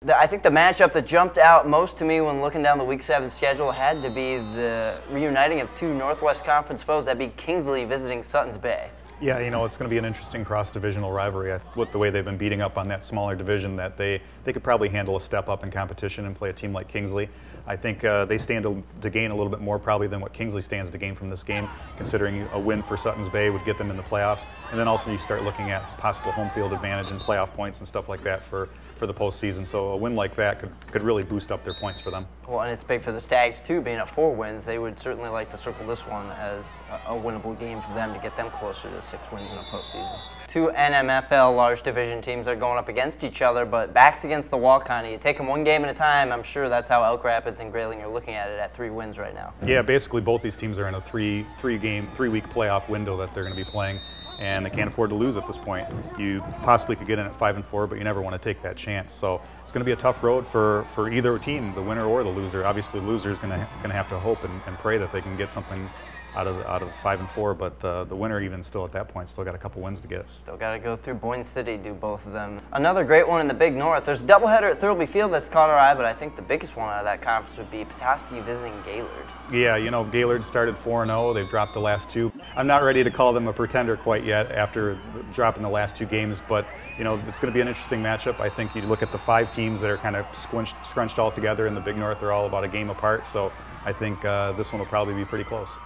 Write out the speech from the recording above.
I think the matchup that jumped out most to me when looking down the Week 7 schedule had to be the reuniting of two Northwest Conference foes. That'd be Kingsley visiting Suttons Bay. Yeah, you know, it's going to be an interesting cross-divisional rivalry with the way they've been beating up on that smaller division, that they could probably handle a step up in competition and play a team like Kingsley. I think they stand to gain a little bit more probably than what Kingsley stands to gain from this game, considering a win for Suttons Bay would get them in the playoffs. And then also you start looking at possible home field advantage and playoff points and stuff like that for the postseason. So a win like that could really boost up their points for them. Well, and it's big for the Stags too, being at 4 wins. They would certainly like to circle this one as a winnable game for them to get them closer to 6 wins in a postseason. Two NMFL large division teams are going up against each other, but backs against the wall kind of. You take them one game at a time. I'm sure that's how Elk Rapids and Grayling are looking at it at 3 wins right now. Yeah, basically both these teams are in a 3-week playoff window that they're going to be playing, and they can't afford to lose at this point. You possibly could get in at 5-4, but you never want to take that chance. So it's going to be a tough road for either team, the winner or the loser. Obviously, the loser is going to have to hope and pray that they can get something out of 5-4, but the winner, even still at that point, still got a couple wins to get. Still got to go through Boyne City, do both of them. Another great one in the Big North. There's a doubleheader at Thurlby Field that's caught our eye, but I think the biggest one out of that conference would be Petoskey visiting Gaylord. Yeah, you know, Gaylord started 4-0. They've dropped the last 2. I'm not ready to call them a pretender quite yet after dropping the last 2 games, but you know, it's going to be an interesting matchup. I think you look at the 5 teams that are kind of scrunched all together in the Big North. They're all about a game apart, so I think this one will probably be pretty close.